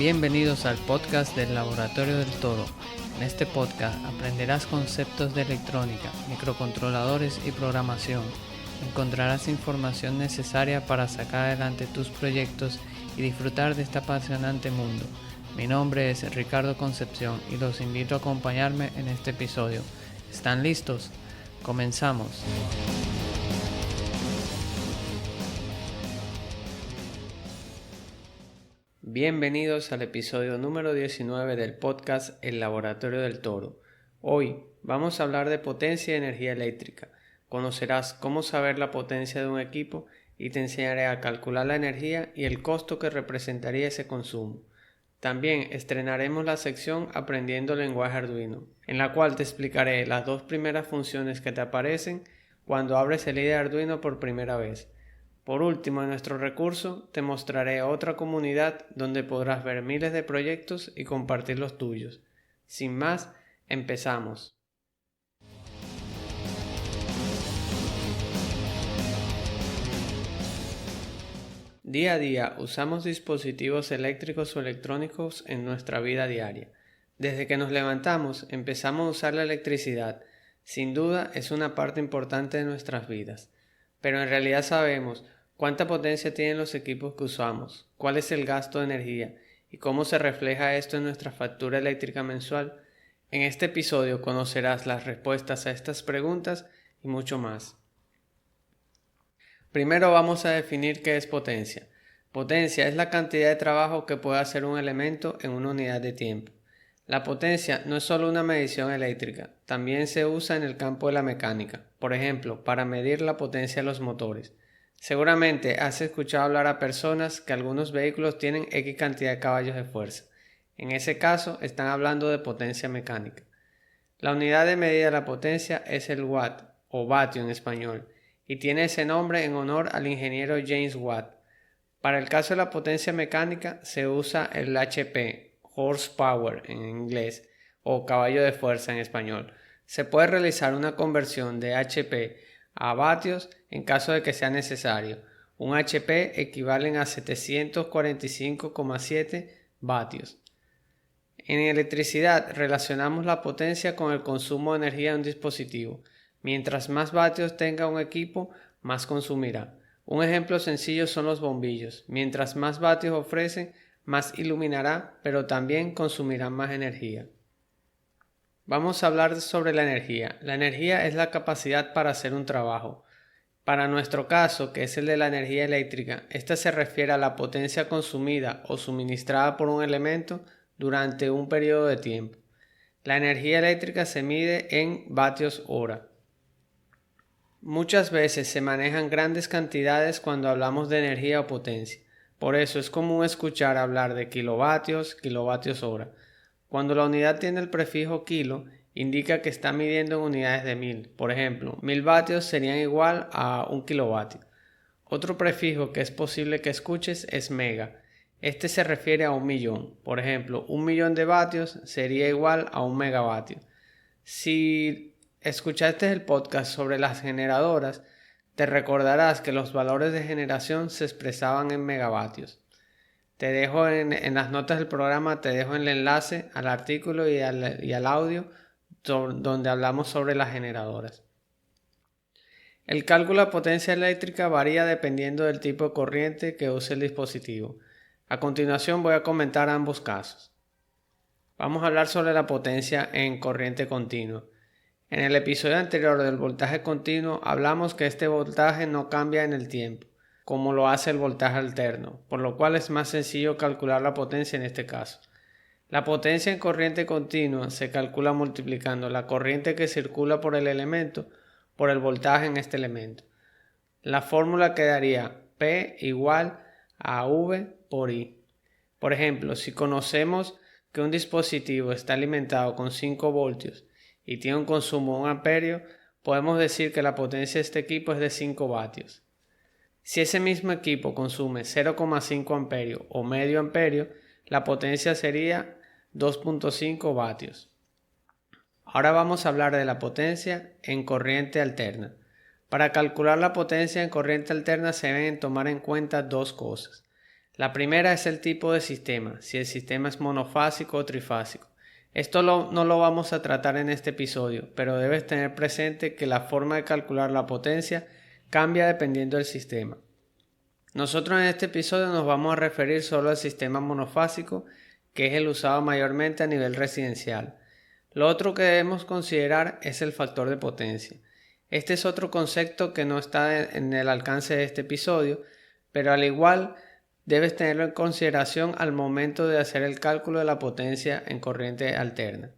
Bienvenidos al podcast del Laboratorio del Todo. En este podcast aprenderás conceptos de electrónica, microcontroladores y programación. Encontrarás información necesaria para sacar adelante tus proyectos y disfrutar de este apasionante mundo. Mi nombre es Ricardo Concepción y los invito a acompañarme en este episodio. ¿Están listos? Comenzamos. Bienvenidos al episodio número 19 del podcast El Laboratorio del Toro. Hoy vamos a hablar de potencia y energía eléctrica. Conocerás cómo saber la potencia de un equipo y te enseñaré a calcular la energía y el costo que representaría ese consumo. También estrenaremos la sección Aprendiendo lenguaje Arduino, en la cual te explicaré las dos primeras funciones que te aparecen cuando abres el IDE Arduino por primera vez. Por último, en nuestro recurso te mostraré otra comunidad donde podrás ver miles de proyectos y compartir los tuyos. Sin más, empezamos. Día a día usamos dispositivos eléctricos o electrónicos en nuestra vida diaria. Desde que nos levantamos empezamos a usar la electricidad. Sin duda es una parte importante de nuestras vidas. Pero en realidad sabemos cuánta potencia tienen los equipos que usamos, cuál es el gasto de energía y cómo se refleja esto en nuestra factura eléctrica mensual. En este episodio conocerás las respuestas a estas preguntas y mucho más. Primero vamos a definir qué es potencia. Potencia es la cantidad de trabajo que puede hacer un elemento en una unidad de tiempo. La potencia no es solo una medición eléctrica, también se usa en el campo de la mecánica, por ejemplo, para medir la potencia de los motores. Seguramente has escuchado hablar a personas que algunos vehículos tienen X cantidad de caballos de fuerza. En ese caso están hablando de potencia mecánica. La unidad de medida de la potencia es el watt o vatio en español y tiene ese nombre en honor al ingeniero James Watt. Para el caso de la potencia mecánica se usa el HP, horsepower en inglés, o caballo de fuerza en español. Se puede realizar una conversión de HP a vatios en caso de que sea necesario. Un HP equivale a 745,7 vatios. En electricidad relacionamos la potencia con el consumo de energía de un dispositivo. Mientras más vatios tenga un equipo, más consumirá. Un ejemplo sencillo son los bombillos. Mientras más vatios ofrecen, más iluminará, pero también consumirá más energía. Vamos a hablar sobre la energía. La energía es la capacidad para hacer un trabajo. Para nuestro caso, que es el de la energía eléctrica, esta se refiere a la potencia consumida o suministrada por un elemento durante un periodo de tiempo. La energía eléctrica se mide en vatios hora. Muchas veces se manejan grandes cantidades cuando hablamos de energía o potencia. Por eso es común escuchar hablar de kilovatios, kilovatios hora. Cuando la unidad tiene el prefijo kilo, indica que está midiendo en unidades de 1000. Por ejemplo, 1000 vatios serían igual a 1 kilovatio. Otro prefijo que es posible que escuches es mega. Este se refiere a 1.000.000. Por ejemplo, 1.000.000 de vatios sería igual a 1 megavatio. Si escuchaste el podcast sobre las generadoras, te recordarás que los valores de generación se expresaban en megavatios. Te dejo en las notas del programa, te dejo el enlace al artículo y al audio donde hablamos sobre las generadoras. El cálculo de potencia eléctrica varía dependiendo del tipo de corriente que use el dispositivo. A continuación voy a comentar ambos casos. Vamos a hablar sobre la potencia en corriente continua. En el episodio anterior del voltaje continuo hablamos que este voltaje no cambia en el tiempo, como lo hace el voltaje alterno, por lo cual es más sencillo calcular la potencia en este caso. La potencia en corriente continua se calcula multiplicando la corriente que circula por el elemento por el voltaje en este elemento. La fórmula quedaría P igual a V por I. Por ejemplo, si conocemos que un dispositivo está alimentado con 5 voltios y tiene un consumo de 1 amperio, podemos decir que la potencia de este equipo es de 5 vatios. Si ese mismo equipo consume 0,5 amperio o medio amperio, la potencia sería 2,5 vatios. Ahora vamos a hablar de la potencia en corriente alterna. Para calcular la potencia en corriente alterna se deben tomar en cuenta dos cosas. La primera es el tipo de sistema, si el sistema es monofásico o trifásico. Esto no lo vamos a tratar en este episodio, pero debes tener presente que la forma de calcular la potencia cambia dependiendo del sistema. Nosotros en este episodio nos vamos a referir solo al sistema monofásico, que es el usado mayormente a nivel residencial. Lo otro que debemos considerar es el factor de potencia. Este es otro concepto que no está en el alcance de este episodio, pero al igual debes tenerlo en consideración al momento de hacer el cálculo de la potencia en corriente alterna.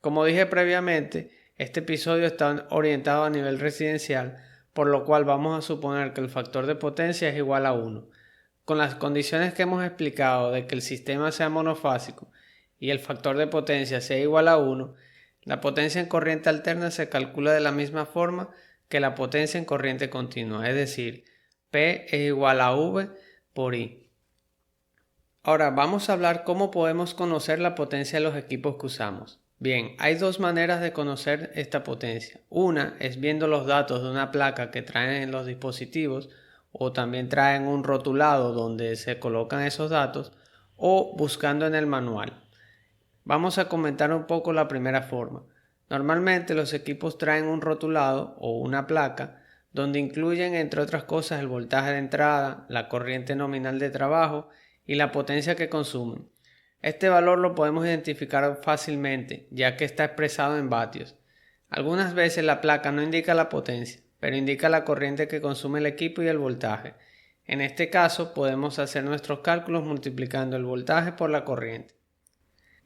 Como dije previamente, este episodio está orientado a nivel residencial, por lo cual vamos a suponer que el factor de potencia es igual a 1. Con las condiciones que hemos explicado de que el sistema sea monofásico y el factor de potencia sea igual a 1, la potencia en corriente alterna se calcula de la misma forma que la potencia en corriente continua, es decir, P es igual a V por I. Ahora vamos a hablar cómo podemos conocer la potencia de los equipos que usamos. Bien, hay dos maneras de conocer esta potencia. Una es viendo los datos de una placa que traen los dispositivos o también traen un rotulado donde se colocan esos datos o buscando en el manual. Vamos a comentar un poco la primera forma. Normalmente los equipos traen un rotulado o una placa donde incluyen entre otras cosas el voltaje de entrada, la corriente nominal de trabajo y la potencia que consumen. Este valor lo podemos identificar fácilmente, ya que está expresado en vatios. Algunas veces la placa no indica la potencia, pero indica la corriente que consume el equipo y el voltaje. En este caso, podemos hacer nuestros cálculos multiplicando el voltaje por la corriente.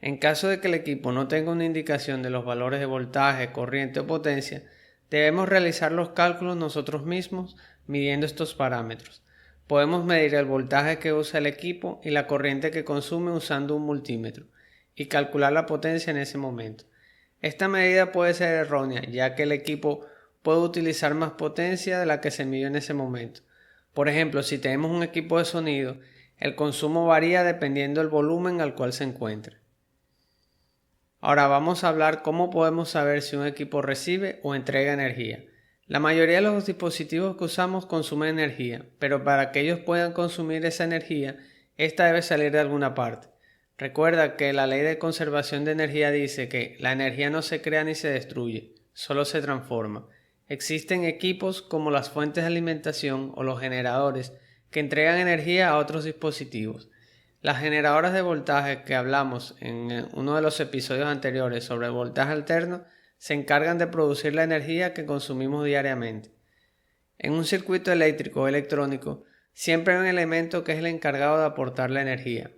En caso de que el equipo no tenga una indicación de los valores de voltaje, corriente o potencia, debemos realizar los cálculos nosotros mismos midiendo estos parámetros. Podemos medir el voltaje que usa el equipo y la corriente que consume usando un multímetro y calcular la potencia en ese momento. Esta medida puede ser errónea, ya que el equipo puede utilizar más potencia de la que se midió en ese momento. Por ejemplo, si tenemos un equipo de sonido, el consumo varía dependiendo del volumen al cual se encuentre. Ahora vamos a hablar cómo podemos saber si un equipo recibe o entrega energía. La mayoría de los dispositivos que usamos consumen energía, pero para que ellos puedan consumir esa energía, esta debe salir de alguna parte. Recuerda que la ley de conservación de energía dice que la energía no se crea ni se destruye, solo se transforma. Existen equipos como las fuentes de alimentación o los generadores que entregan energía a otros dispositivos. Las generadoras de voltaje que hablamos en uno de los episodios anteriores sobre el voltaje alterno se encargan de producir la energía que consumimos diariamente. En un circuito eléctrico o electrónico siempre hay un elemento que es el encargado de aportar la energía.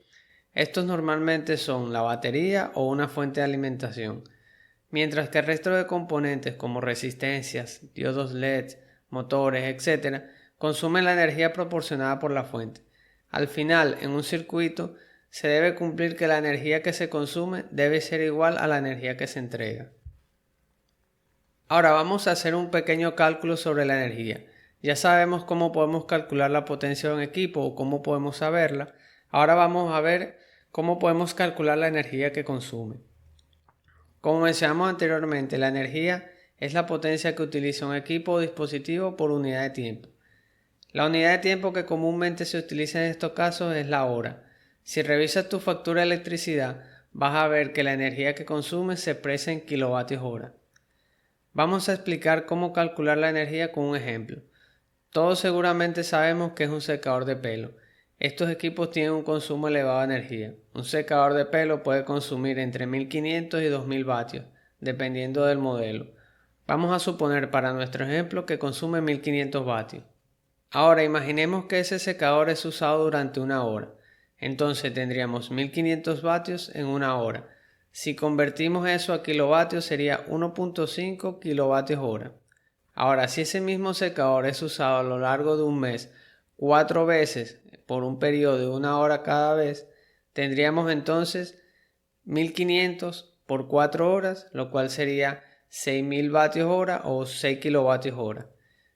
Estos normalmente son la batería o una fuente de alimentación, mientras que el resto de componentes como resistencias, diodos LED, motores, etc., consumen la energía proporcionada por la fuente. Al final, en un circuito, se debe cumplir que la energía que se consume debe ser igual a la energía que se entrega. Ahora vamos a hacer un pequeño cálculo sobre la energía. Ya sabemos cómo podemos calcular la potencia de un equipo o cómo podemos saberla. Ahora vamos a ver cómo podemos calcular la energía que consume. Como mencionamos anteriormente, la energía es la potencia que utiliza un equipo o dispositivo por unidad de tiempo. La unidad de tiempo que comúnmente se utiliza en estos casos es la hora. Si revisas tu factura de electricidad, vas a ver que la energía que consumes se expresa en kilovatios hora. Vamos a explicar cómo calcular la energía con un ejemplo. Todos seguramente sabemos que es un secador de pelo. Estos equipos tienen un consumo elevado de energía. Un secador de pelo puede consumir entre 1500 y 2000 vatios, dependiendo del modelo. Vamos a suponer para nuestro ejemplo que consume 1500 vatios. Ahora imaginemos que ese secador es usado durante una hora. Entonces tendríamos 1500 vatios en una hora. Si convertimos eso a kilovatios sería 1.5 kilovatios hora. Ahora, si ese mismo secador es usado a lo largo de un mes 4 veces por un periodo de una hora cada vez, tendríamos entonces 1500 por 4 horas, lo cual sería 6000 vatios hora o 6 kilovatios hora.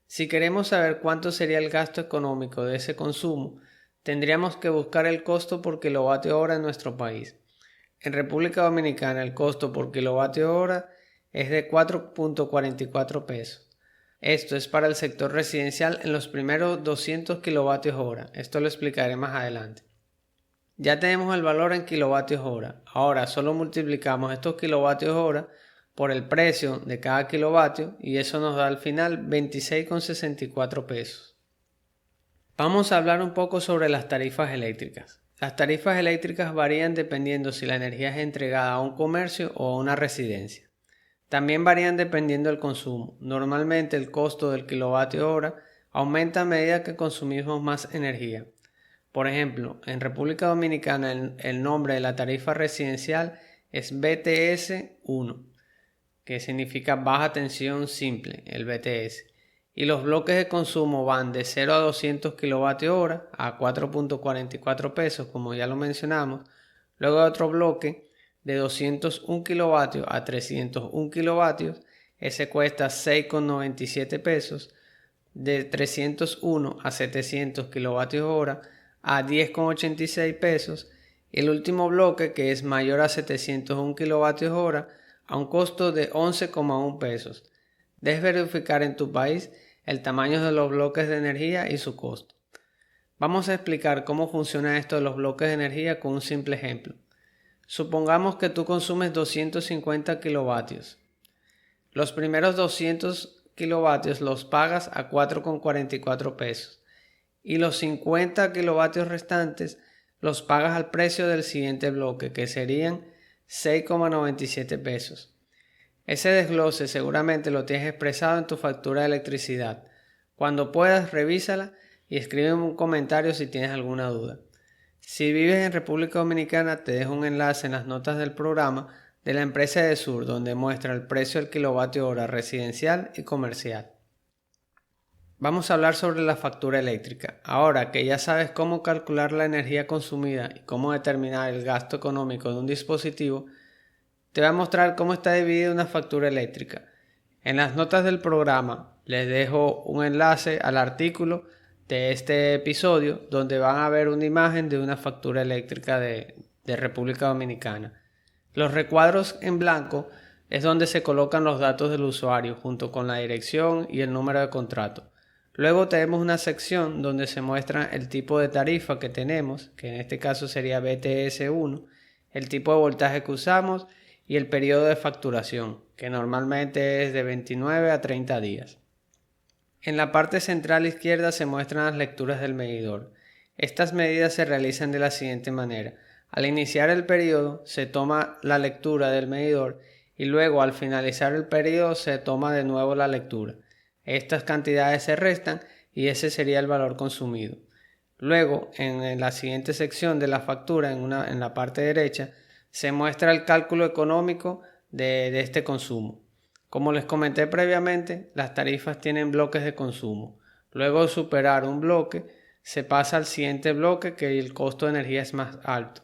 Si queremos saber cuánto sería el gasto económico de ese consumo, tendríamos que buscar el costo por kilovatio hora en nuestro país. En República Dominicana el costo por kilovatio hora es de 4.44 pesos. Esto es para el sector residencial en los primeros 200 kilovatios hora. Esto lo explicaré más adelante. Ya tenemos el valor en kilovatios hora. Ahora solo multiplicamos estos kilovatios hora por el precio de cada kilovatio y eso nos da al final 26,64 pesos. Vamos a hablar un poco sobre las tarifas eléctricas. Las tarifas eléctricas varían dependiendo si la energía es entregada a un comercio o a una residencia. También varían dependiendo del consumo. Normalmente el costo del kilovatio hora aumenta a medida que consumimos más energía. Por ejemplo, en República Dominicana el nombre de la tarifa residencial es BTS 1, que significa baja tensión simple, el BTS. Y los bloques de consumo van de 0 a 200 kWh a 4.44 pesos, como ya lo mencionamos. Luego de otro bloque de 201 kW a 301 kW, ese cuesta 6,97 pesos. De 301 a 700 kWh a 10,86 pesos. Y el último bloque, que es mayor a 701 kWh, a un costo de 11,1 pesos. Debes verificar en tu país el tamaño de los bloques de energía y su costo. Vamos a explicar cómo funciona esto de los bloques de energía con un simple ejemplo. Supongamos que tú consumes 250 kilovatios. Los primeros 200 kilovatios los pagas a 4,44 pesos y los 50 kilovatios restantes los pagas al precio del siguiente bloque, que serían 6,97 pesos. Ese desglose seguramente lo tienes expresado en tu factura de electricidad. Cuando puedas, revísala y escríbeme un comentario si tienes alguna duda. Si vives en República Dominicana, te dejo un enlace en las notas del programa de la empresa Edesur, donde muestra el precio del kilovatio hora residencial y comercial. Vamos a hablar sobre la factura eléctrica. Ahora que ya sabes cómo calcular la energía consumida y cómo determinar el gasto económico de un dispositivo, te voy a mostrar cómo está dividida una factura eléctrica. En las notas del programa les dejo un enlace al artículo de este episodio donde van a ver una imagen de una factura eléctrica de República Dominicana. Los recuadros en blanco es donde se colocan los datos del usuario junto con la dirección y el número de contrato. Luego tenemos una sección donde se muestra el tipo de tarifa que tenemos, que en este caso sería BTS 1, el tipo de voltaje que usamos y el periodo de facturación, que normalmente es de 29 a 30 días. En la parte central izquierda se muestran las lecturas del medidor. Estas medidas se realizan de la siguiente manera. Al iniciar el periodo se toma la lectura del medidor y luego al finalizar el periodo se toma de nuevo la lectura. Estas cantidades se restan y ese sería el valor consumido. Luego, en la siguiente sección de la factura, en la parte derecha, se muestra el cálculo económico de este consumo. Como les comenté previamente, las tarifas tienen bloques de consumo. Luego de superar un bloque, se pasa al siguiente bloque que el costo de energía es más alto.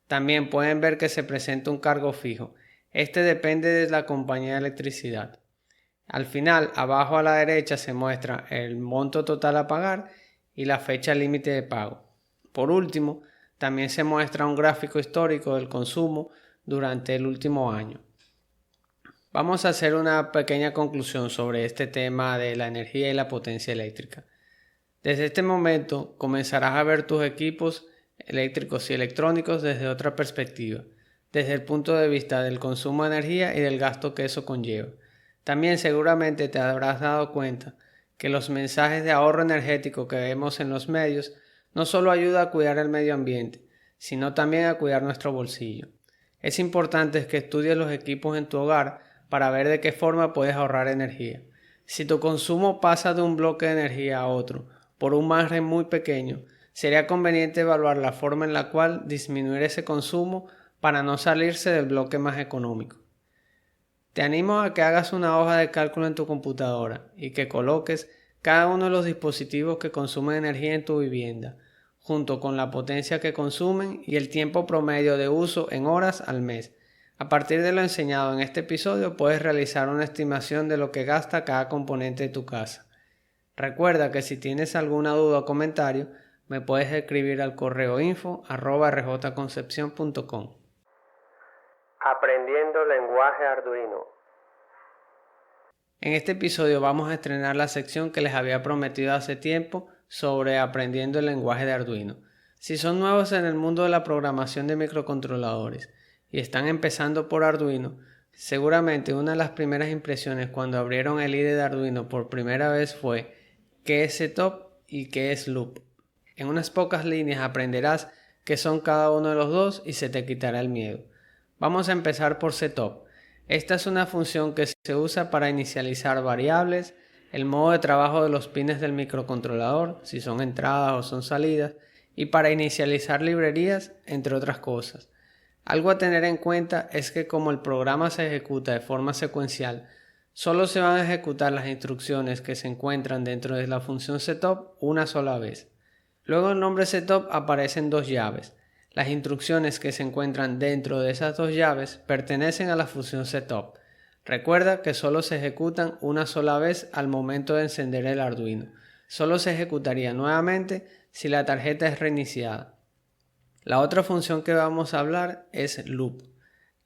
También pueden ver que se presenta un cargo fijo. Este depende de la compañía de electricidad. Al final, abajo a la derecha se muestra el monto total a pagar y la fecha límite de pago. Por último, también se muestra un gráfico histórico del consumo durante el último año. Vamos a hacer una pequeña conclusión sobre este tema de la energía y la potencia eléctrica. Desde este momento comenzarás a ver tus equipos eléctricos y electrónicos desde otra perspectiva, desde el punto de vista del consumo de energía y del gasto que eso conlleva. También seguramente te habrás dado cuenta que los mensajes de ahorro energético que vemos en los medios no solo ayudan a cuidar el medio ambiente, sino también a cuidar nuestro bolsillo. Es importante que estudies los equipos en tu hogar para ver de qué forma puedes ahorrar energía. Si tu consumo pasa de un bloque de energía a otro por un margen muy pequeño, sería conveniente evaluar la forma en la cual disminuir ese consumo para no salirse del bloque más económico. Te animo a que hagas una hoja de cálculo en tu computadora y que coloques cada uno de los dispositivos que consumen energía en tu vivienda, junto con la potencia que consumen y el tiempo promedio de uso en horas al mes. A partir de lo enseñado en este episodio puedes realizar una estimación de lo que gasta cada componente de tu casa. Recuerda que si tienes alguna duda o comentario, me puedes escribir al correo info@rjconcepcion.com. Aprendiendo lenguaje Arduino. En este episodio vamos a estrenar la sección que les había prometido hace tiempo sobre aprendiendo el lenguaje de Arduino. Si son nuevos en el mundo de la programación de microcontroladores y están empezando por Arduino, seguramente una de las primeras impresiones cuando abrieron el IDE de Arduino por primera vez fue ¿qué es setup y qué es loop? En unas pocas líneas aprenderás qué son cada uno de los dos y se te quitará el miedo. Vamos a empezar por setup. Esta es una función que se usa para inicializar variables, el modo de trabajo de los pines del microcontrolador, si son entradas o son salidas, y para inicializar librerías, entre otras cosas. Algo a tener en cuenta es que como el programa se ejecuta de forma secuencial, solo se van a ejecutar las instrucciones que se encuentran dentro de la función setup una sola vez. Luego en el nombre setup aparecen dos llaves. Las instrucciones que se encuentran dentro de esas dos llaves pertenecen a la función setup. Recuerda que solo se ejecutan una sola vez al momento de encender el Arduino. Solo se ejecutaría nuevamente si la tarjeta es reiniciada. La otra función que vamos a hablar es loop.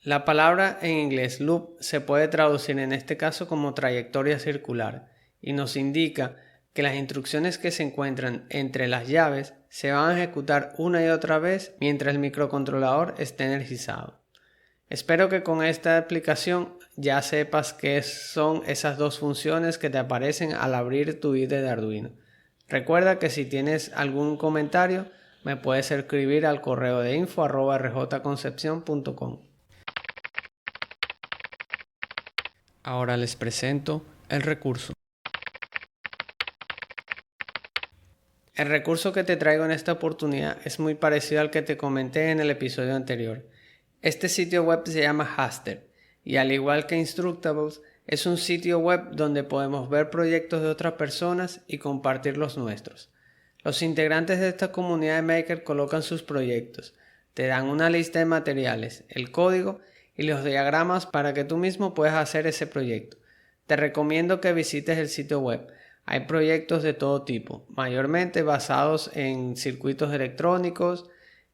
La palabra en inglés loop se puede traducir en este caso como trayectoria circular y nos indica que las instrucciones que se encuentran entre las llaves se van a ejecutar una y otra vez mientras el microcontrolador esté energizado. Espero que con esta explicación ya sepas qué son esas dos funciones que te aparecen al abrir tu IDE de Arduino. Recuerda que si tienes algún comentario me puedes escribir al correo de info@rjconcepcion.com. Ahora les presento el recurso. El recurso que te traigo en esta oportunidad es muy parecido al que te comenté en el episodio anterior. Este sitio web se llama Haster y al igual que Instructables es un sitio web donde podemos ver proyectos de otras personas y compartir los nuestros. Los integrantes de esta comunidad de Maker colocan sus proyectos, te dan una lista de materiales, el código y los diagramas para que tú mismo puedas hacer ese proyecto. Te recomiendo que visites el sitio web. Hay proyectos de todo tipo, mayormente basados en circuitos electrónicos,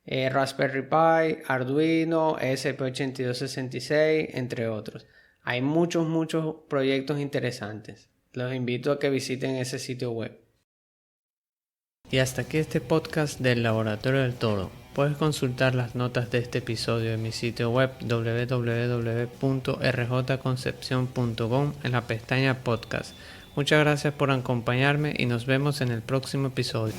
Raspberry Pi, Arduino, ESP8266, entre otros. Hay muchos proyectos interesantes. Los invito a que visiten ese sitio web. Y hasta aquí este podcast del Laboratorio del Toro. Puedes consultar las notas de este episodio en mi sitio web www.rjconcepcion.com en la pestaña podcast. Muchas gracias por acompañarme y nos vemos en el próximo episodio.